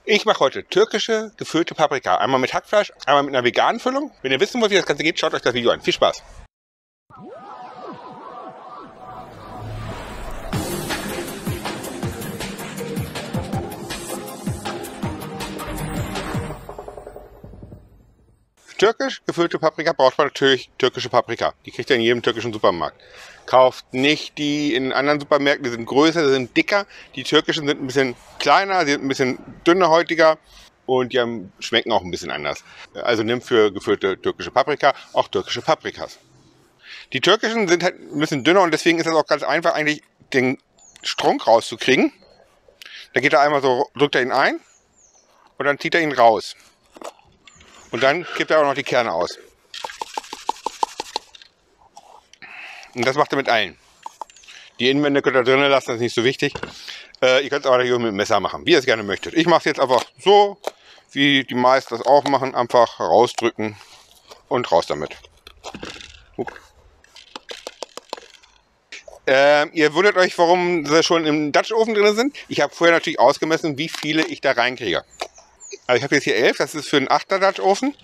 Ich mache heute türkische gefüllte Paprika. Einmal mit Hackfleisch, einmal mit einer veganen Füllung. Wenn ihr wissen wollt, wie das Ganze geht, schaut euch das Video an. Viel Spaß! Türkisch gefüllte Paprika braucht man natürlich türkische Paprika. Die kriegt ihr in jedem türkischen Supermarkt. Kauft nicht die in anderen Supermärkten, die sind größer, die sind dicker. Die türkischen sind ein bisschen kleiner, die sind ein bisschen dünnhäutiger und die schmecken auch ein bisschen anders. Also nehmt für gefüllte türkische Paprika auch türkische Paprikas. Die türkischen sind halt ein bisschen dünner und deswegen ist es auch ganz einfach, eigentlich den Strunk rauszukriegen. Da geht er einmal so, drückt er ihn ein und dann zieht er ihn raus. Und dann kippt er auch noch die Kerne aus. Und das macht er mit allen. Die Innenwände könnt ihr drinnen lassen, das ist nicht so wichtig. Ihr könnt es aber hier mit dem Messer machen, wie ihr es gerne möchtet. Ich mache es jetzt einfach so, wie die meisten das auch machen. Einfach rausdrücken und raus damit. Ihr wundert euch, warum sie schon im Dutch Oven drin sind. Ich habe vorher natürlich ausgemessen, wie viele ich da reinkriege. Also ich habe jetzt hier 11, das ist für einen 8er Dutch Ofen.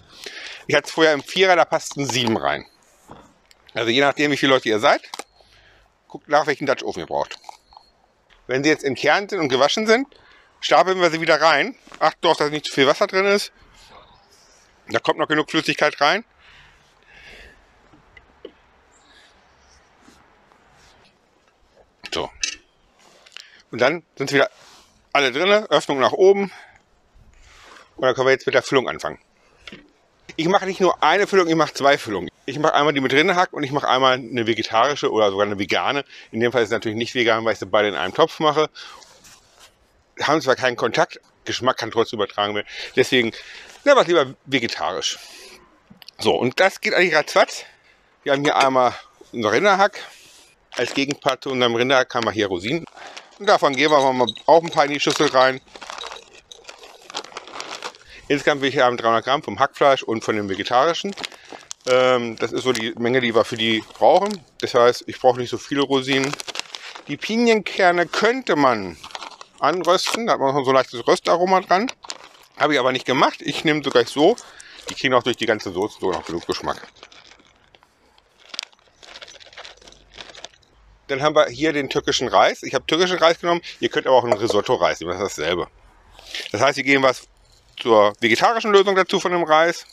Ich hatte es vorher im 4er, da passten 7 rein. Also je nachdem, wie viele Leute ihr seid, guckt nach, welchen Dutch Ofen ihr braucht. Wenn sie jetzt entkernt sind und gewaschen sind, stapeln wir sie wieder rein. Achtet darauf, dass nicht zu viel Wasser drin ist. Da kommt noch genug Flüssigkeit rein. So. Und dann sind sie wieder alle drin, Öffnung nach oben. Und dann können wir jetzt mit der Füllung anfangen. Ich mache nicht nur eine Füllung, ich mache 2 Füllungen. Ich mache einmal die mit Rinderhack und ich mache einmal eine vegetarische oder sogar eine vegane. In dem Fall ist es natürlich nicht vegan, weil ich sie beide in einem Topf mache. Haben zwar keinen Kontakt, Geschmack kann trotzdem übertragen werden. Deswegen was lieber vegetarisch. So, und das geht eigentlich ratzfatz. Wir haben hier einmal unser Rinderhack. Als Gegenpart zu unserem Rinderhack haben wir hier Rosinen. Und davon geben wir mal auch ein paar in die Schüssel rein. Insgesamt will ich haben 300 Gramm vom Hackfleisch und von dem vegetarischen. Das ist so die Menge, die wir für die brauchen. Das heißt, ich brauche nicht so viele Rosinen. Die Pinienkerne könnte man anrösten. Da hat man so ein leichtes Röstaroma dran. Habe ich aber nicht gemacht. Ich nehme sie gleich so. Die kriegen auch durch die ganze Soße so noch genug Geschmack. Dann haben wir hier den türkischen Reis. Ich habe türkischen Reis genommen. Ihr könnt aber auch einen Risotto-Reis nehmen. Das ist dasselbe. Das heißt, wir geben was zur vegetarischen Lösung dazu von dem Reis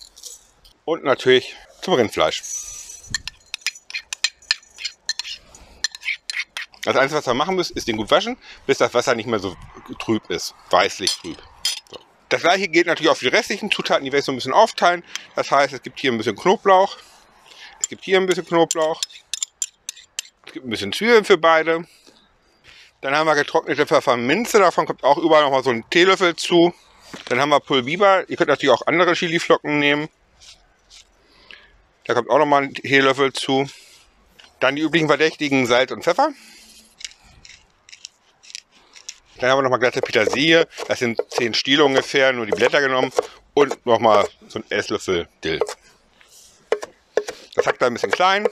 und natürlich zum Rindfleisch. Das Einzige, was wir machen müssen, ist den gut waschen, bis das Wasser nicht mehr so trüb ist, weißlich trüb. So. Das gleiche gilt natürlich auch für die restlichen Zutaten, die werde ich so ein bisschen aufteilen. Das heißt, es gibt hier ein bisschen Knoblauch, es gibt hier ein bisschen Knoblauch, es gibt ein bisschen Zwiebeln für beide. Dann haben wir getrocknete Pfefferminze, davon kommt auch überall noch mal so ein Teelöffel zu. Dann haben wir Pulbiber. Ihr könnt natürlich auch andere Chiliflocken nehmen. Da kommt auch nochmal ein Teelöffel zu. Dann die üblichen verdächtigen Salz und Pfeffer. Dann haben wir nochmal glatte Petersilie. Das sind 10 Stiele ungefähr, nur die Blätter genommen. Und nochmal so ein Esslöffel Dill. Das hackt da ein bisschen klein.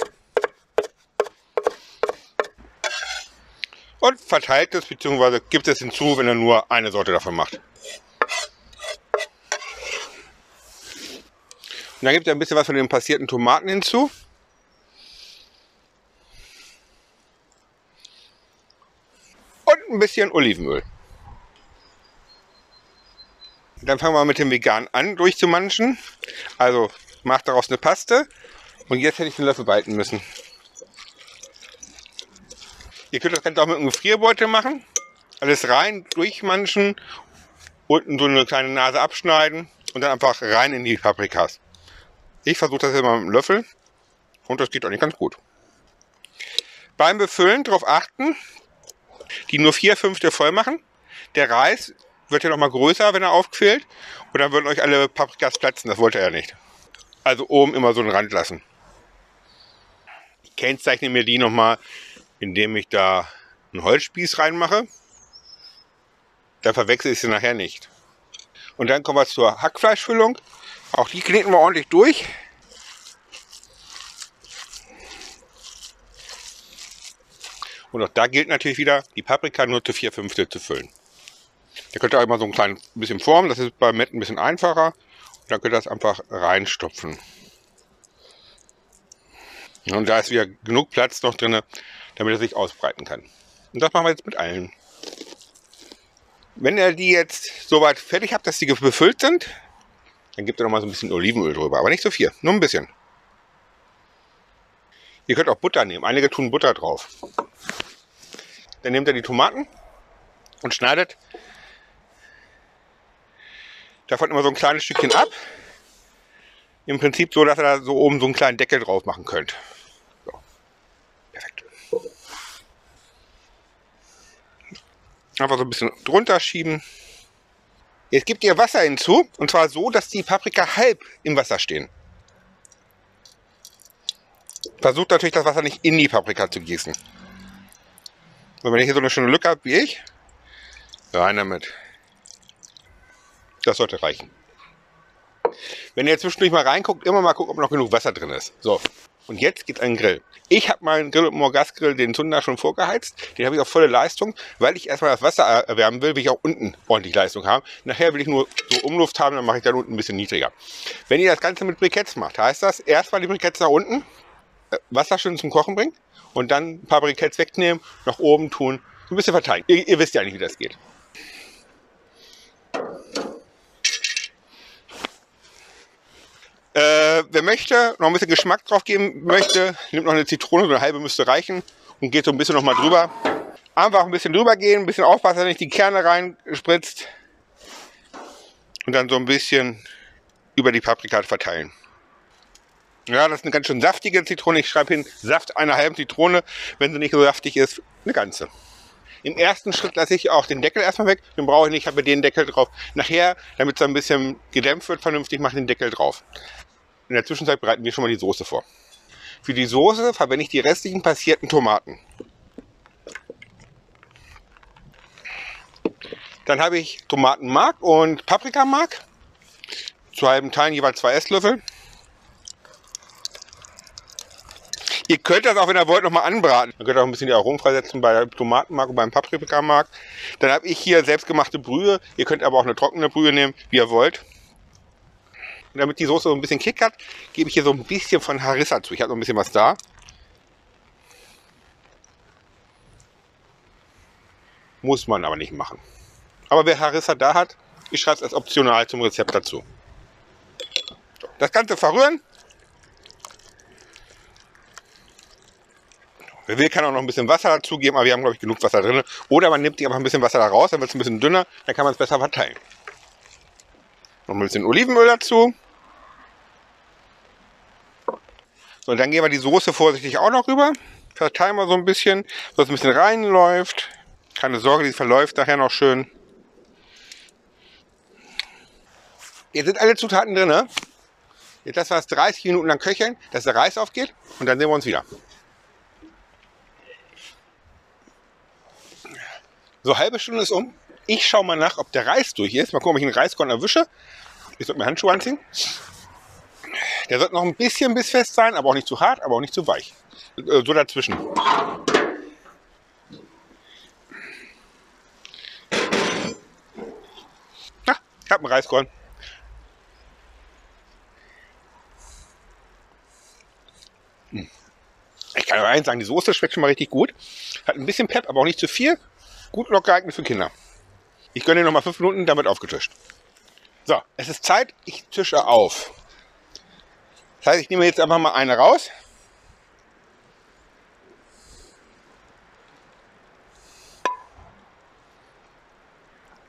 Und verteilt es, beziehungsweise gibt es hinzu, wenn ihr nur eine Sorte davon macht. Und dann gibt ihr ein bisschen was von den passierten Tomaten hinzu. Und ein bisschen Olivenöl. Dann fangen wir mit dem Vegan an, durchzumanschen. Also macht daraus eine Paste. Und jetzt hätte ich einen Löffel walten müssen. Ihr könnt das Ganze auch mit einem Gefrierbeutel machen. Alles rein, durchmanschen. Unten so eine kleine Nase abschneiden. Und dann einfach rein in die Paprikas. Ich versuche das jetzt mal mit einem Löffel und das geht eigentlich ganz gut. Beim Befüllen darauf achten, die nur 4/5 voll machen. Der Reis wird ja noch mal größer, wenn er aufquillt und dann würden euch alle Paprikas platzen, das wollt ihr ja nicht. Also oben immer so einen Rand lassen. Ich kennzeichne mir die nochmal, indem ich da einen Holzspieß reinmache. Dann verwechsel ich sie nachher nicht. Und dann kommen wir zur Hackfleischfüllung. Auch die kneten wir ordentlich durch. Und auch da gilt natürlich wieder, die Paprika nur zu 4/5 zu füllen. Ihr könnt auch immer so ein kleines bisschen formen, das ist beim Met ein bisschen einfacher. Und dann könnt ihr das einfach reinstopfen. Und da ist wieder genug Platz noch drin, damit er sich ausbreiten kann. Und das machen wir jetzt mit allen. Wenn ihr die jetzt soweit fertig habt, dass die befüllt sind, dann gebt ihr noch mal so ein bisschen Olivenöl drüber. Aber nicht so viel, nur ein bisschen. Ihr könnt auch Butter nehmen. Einige tun Butter drauf. Dann nehmt ihr die Tomaten und schneidet davon immer so ein kleines Stückchen ab. Im Prinzip so, dass ihr da so oben so einen kleinen Deckel drauf machen könnt. So. Perfekt. Einfach so ein bisschen drunter schieben. Jetzt gebt ihr Wasser hinzu, und zwar so, dass die Paprika halb im Wasser stehen. Versucht natürlich das Wasser nicht in die Paprika zu gießen. Und wenn ihr hier so eine schöne Lücke habt wie ich, rein damit. Das sollte reichen. Wenn ihr zwischendurch mal reinguckt, immer mal gucken, ob noch genug Wasser drin ist. So, und jetzt geht's an den Grill. Ich habe meinen Grill und Gasgrill, den Zunder, schon vorgeheizt. Den habe ich auf volle Leistung, weil ich erstmal das Wasser erwärmen will ich auch unten ordentlich Leistung haben. Nachher will ich nur so Umluft haben, dann mache ich dann unten ein bisschen niedriger. Wenn ihr das Ganze mit Briketts macht, heißt das, erstmal die Briketts nach unten, Wasser schön zum Kochen bringen und dann ein paar Briketts wegnehmen, nach oben tun, so ein bisschen verteilen. Ihr wisst ja nicht, wie das geht. Wer möchte, noch ein bisschen Geschmack drauf geben möchte, nimmt noch eine Zitrone, so eine halbe müsste reichen und geht so ein bisschen noch mal drüber. Einfach ein bisschen drüber gehen, ein bisschen aufpassen, dass nicht die Kerne reinspritzt und dann so ein bisschen über die Paprika verteilen. Ja, das ist eine ganz schön saftige Zitrone. Ich schreibe hin, Saft einer halben Zitrone. Wenn sie nicht so saftig ist, eine ganze. Im ersten Schritt lasse ich auch den Deckel erstmal weg. Den brauche ich nicht, ich habe den Deckel drauf. Nachher, damit es ein bisschen gedämpft wird, vernünftig, mache ich den Deckel drauf. In der Zwischenzeit bereiten wir schon mal die Soße vor. Für die Soße verwende ich die restlichen passierten Tomaten. Dann habe ich Tomatenmark und Paprikamark. Zu halben Teilen jeweils 2 Esslöffel. Ihr könnt das auch, wenn ihr wollt, nochmal anbraten. Ihr könnt auch ein bisschen die Aromen freisetzen bei der Tomatenmark und beim Paprikamark. Dann habe ich hier selbstgemachte Brühe. Ihr könnt aber auch eine trockene Brühe nehmen, wie ihr wollt. Und damit die Soße so ein bisschen Kick hat, gebe ich hier so ein bisschen von Harissa zu. Ich habe noch ein bisschen was da. Muss man aber nicht machen. Aber wer Harissa da hat, ich schreibe es als optional zum Rezept dazu. So, das Ganze verrühren. Wer will, kann auch noch ein bisschen Wasser dazugeben, aber wir haben, glaube ich, genug Wasser drin. Oder man nimmt einfach ein bisschen Wasser da raus, dann wird es ein bisschen dünner, dann kann man es besser verteilen. Noch ein bisschen Olivenöl dazu. So, und dann geben wir die Soße vorsichtig auch noch rüber. Verteilen wir so ein bisschen, so dass es ein bisschen reinläuft. Keine Sorge, die verläuft nachher noch schön. Jetzt sind alle Zutaten drin. Ne? Jetzt lassen wir es 30 Minuten lang köcheln, dass der Reis aufgeht und dann sehen wir uns wieder. So, halbe Stunde ist um. Ich schaue mal nach, ob der Reis durch ist. Mal gucken, ob ich den Reiskorn erwische. Ich sollte mir Handschuhe anziehen. Der sollte noch ein bisschen bissfest sein, aber auch nicht zu hart, aber auch nicht zu weich. So dazwischen. Na, ich habe einen Reiskorn. Ich kann aber eins sagen, die Soße schmeckt schon mal richtig gut. Hat ein bisschen Pep, aber auch nicht zu viel. Gut locker geeignet für Kinder. Ich gönne dir noch mal 5 Minuten, damit aufgetischt. So, es ist Zeit, ich tische auf. Das heißt, ich nehme jetzt einfach mal eine raus.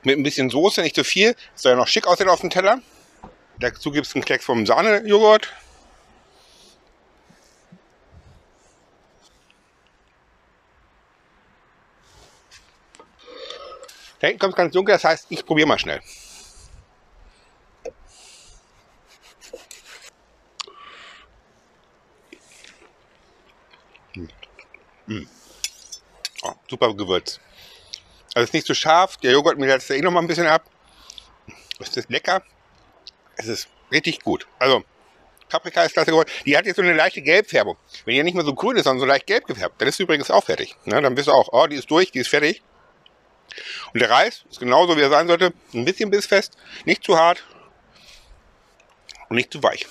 Mit ein bisschen Soße, nicht zu viel. Das soll ja noch schick aussehen auf dem Teller. Dazu gibt es einen Klecks vom Sahnejoghurt. Da hinten kommt es ganz dunkel, das heißt, ich probiere mal schnell. Oh, super Gewürz. Also es ist nicht zu scharf, der Joghurt mir jetzt noch mal ein bisschen ab. Es ist lecker. Es ist richtig gut. Also Paprika ist klasse geworden. Die hat jetzt so eine leichte Gelbfärbung. Wenn die nicht mehr so grün ist, sondern so leicht gelb gefärbt, dann ist sie übrigens auch fertig. Na, dann wisst ihr auch, oh, die ist durch, die ist fertig. Und der Reis ist genauso, wie er sein sollte. Ein bisschen bissfest, nicht zu hart und nicht zu weich.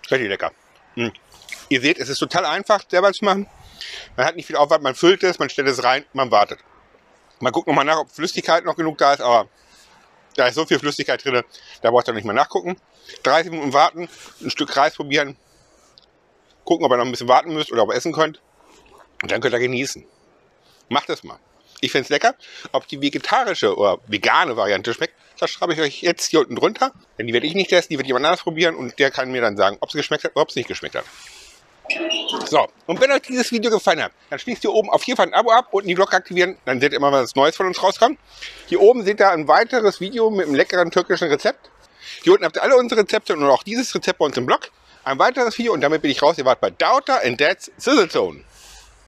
Richtig lecker. Ihr seht, es ist total einfach, selber zu machen. Man hat nicht viel Aufwand, man füllt es, man stellt es rein, man wartet. Man guckt nochmal nach, ob Flüssigkeit noch genug da ist, aber da ist so viel Flüssigkeit drin, da braucht ihr nicht mal nachgucken. 30 Minuten warten, ein Stück Reis probieren, gucken, ob ihr noch ein bisschen warten müsst oder ob ihr essen könnt. Und dann könnt ihr genießen. Macht es mal. Ich finde es lecker. Ob die vegetarische oder vegane Variante schmeckt, das schreibe ich euch jetzt hier unten drunter. Denn die werde ich nicht testen, die wird jemand anders probieren und der kann mir dann sagen, ob es geschmeckt hat oder ob es nicht geschmeckt hat. So, und wenn euch dieses Video gefallen hat, dann schließt hier oben auf jeden Fall ein Abo ab und die Glocke aktivieren, dann seht ihr immer, was Neues von uns rauskommt. Hier oben seht ihr ein weiteres Video mit einem leckeren türkischen Rezept. Hier unten habt ihr alle unsere Rezepte und auch dieses Rezept bei uns im Blog. Ein weiteres Video und damit bin ich raus. Ihr wart bei Daughter and Dad's Sizzle Zone.